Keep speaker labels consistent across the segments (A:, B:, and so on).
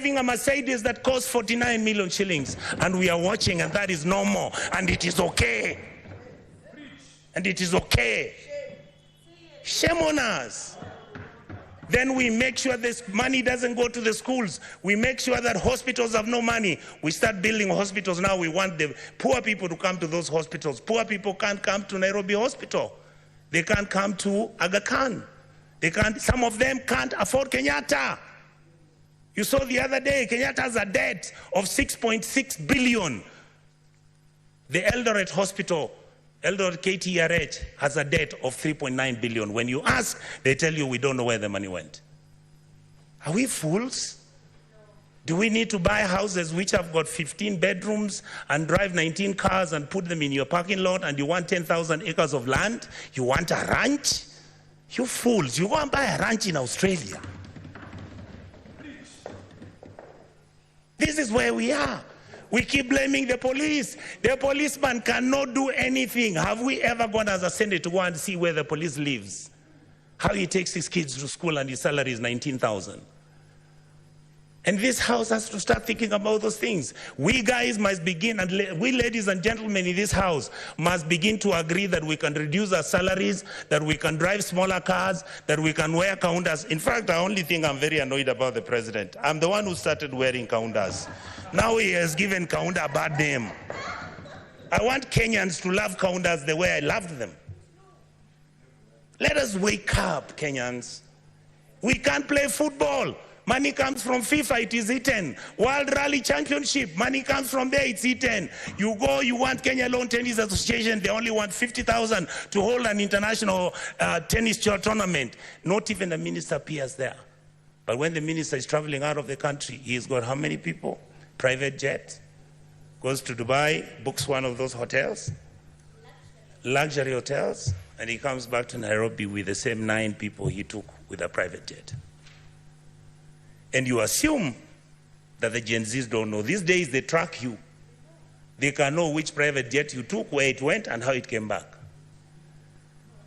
A: driving a Mercedes that costs 49 million shillings, and we are watching, and that is normal, and it is okay. And it is okay. Shame on us. Then we make sure this money doesn't go to the schools. We make sure that hospitals have no money. We start building hospitals now. We want the poor people to come to those hospitals. Poor people can't come to Nairobi Hospital. They can't come to Aga Khan. They can't, some of them can't afford Kenyatta. You saw the other day, Kenyatta has a debt of 6.6 billion. The Eldoret Hospital, Eldoret KTRH, has a debt of 3.9 billion. When you ask, they tell you we don't know where the money went. Are we fools? Do we need to buy houses which have got 15 bedrooms and drive 19 cars and put them in your parking lot, and you want 10,000 acres of land? You want a ranch? You fools, you go and buy a ranch in Australia. This is where we are. We keep blaming the police. The policeman cannot do anything. Have we ever gone as a Senate to go and see where the police lives? How he takes his kids to school and his salary is 19,000. And this house has to start thinking about those things. We guys must begin, and we ladies and gentlemen in this house must begin to agree that we can reduce our salaries, that we can drive smaller cars, that we can wear counters. In fact, the only thing I'm very annoyed about the president, I'm the one who started wearing counters. Now he has given Kaunda a bad name. I want Kenyans to love counters the way I loved them. Let us wake up, Kenyans. We can't play football. Money comes from FIFA, it is eaten. World Rally Championship, money comes from there, it's eaten. You go, you want Kenya Lawn Tennis Association, they only want 50,000 to hold an international tennis tournament. Not even the minister appears there. But when the minister is traveling out of the country, he's got how many people? Private jet, goes to Dubai, books one of those hotels, luxury hotels, and he comes back to Nairobi with the same 9 people he took with a private jet. And you assume that the Gen Zs don't know. These days they track you. They can know which private jet you took, where it went, and how it came back.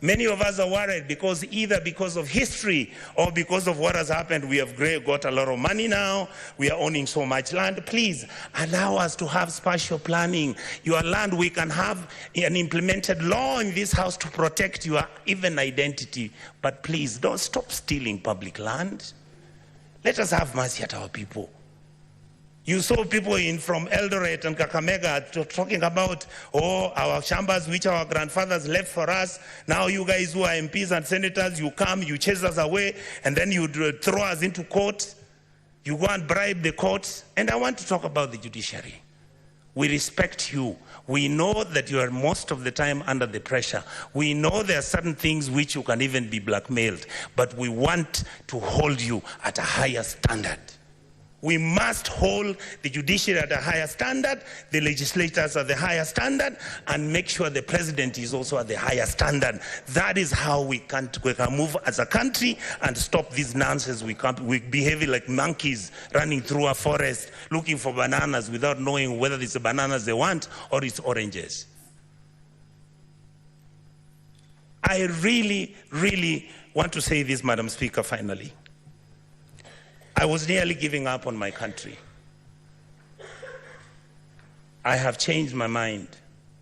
A: Many of us are worried because either because of history or because of what has happened, we have got a lot of money now, we are owning so much land. Please allow us to have spatial planning. Your land, we can have an implemented law in this house to protect your even identity. But please don't stop stealing public land. Let us have mercy at our people. You saw people from Eldoret and Kakamega talking about, oh, our shambas which our grandfathers left for us. Now you guys who are MPs and senators, you come, you chase us away, and then you throw us into court. You go and bribe the courts. And I want to talk about the judiciary. We respect you. We know that you are most of the time under the pressure. We know there are certain things which you can even be blackmailed, but we want to hold you at a higher standard. We must hold the judiciary at a higher standard, the legislators at the higher standard, and make sure the president is also at the higher standard. That is how we can move as a country and stop this nonsense. We behave like monkeys running through a forest looking for bananas without knowing whether it's the bananas they want or it's oranges. I really, really want to say this, Madam Speaker, finally. I was nearly giving up on my country. I have changed my mind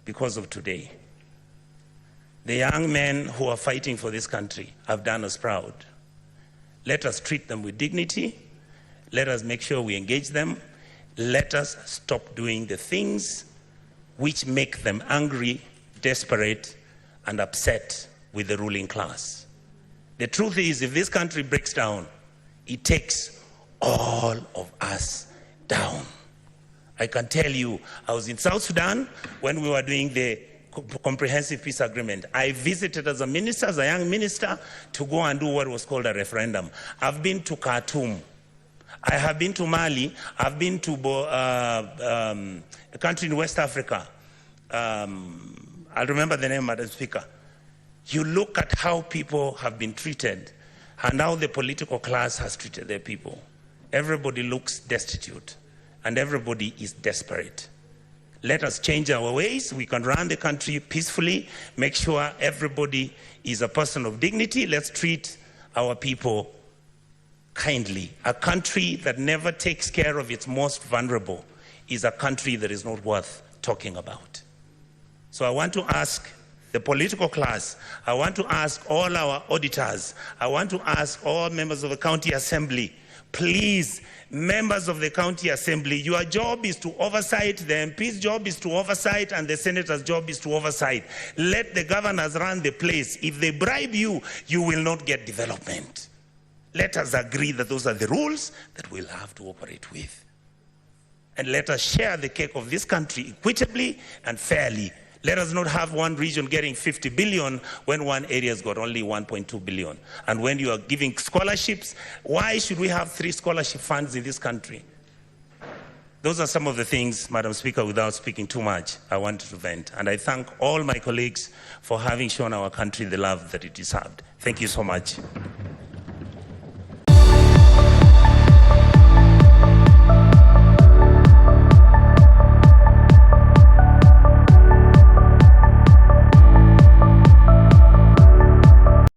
A: because of today. The young men who are fighting for this country have done us proud. Let us treat them with dignity. Let us make sure we engage them. Let us stop doing the things which make them angry, desperate, and upset with the ruling class. The truth is, if this country breaks down, it takes all of us down. I can tell you, I was in South Sudan when we were doing the comprehensive peace agreement. I visited as a minister, as a young minister, to go and do what was called a referendum. I've been to Khartoum. I have been to Mali. I've been to a country in West Africa. I'll remember the name, Madam Speaker. You look at how people have been treated and how the political class has treated their people. Everybody looks destitute and everybody is desperate. Let us change our ways. We can run the country peacefully, make sure everybody is a person of dignity. Let's treat our people kindly, a country that never takes care of its most vulnerable is a country that is not worth talking about. So I want to ask the political class, I want to ask all our auditors, I want to ask all members of the county assembly, please, members of the county assembly, your job is to oversight, the MP's job is to oversight, and the senator's job is to oversight. Let the governors run the place. If they bribe you, you will not get development. Let us agree that those are the rules that we'll have to operate with. And let us share the cake of this country equitably and fairly. Let us not have one region getting 50 billion when one area's got only 1.2 billion. And when you are giving scholarships, why should we have 3 scholarship funds in this country? Those are some of the things, Madam Speaker, without speaking too much, I wanted to vent. And I thank all my colleagues for having shown our country the love that it deserved. Thank you so much.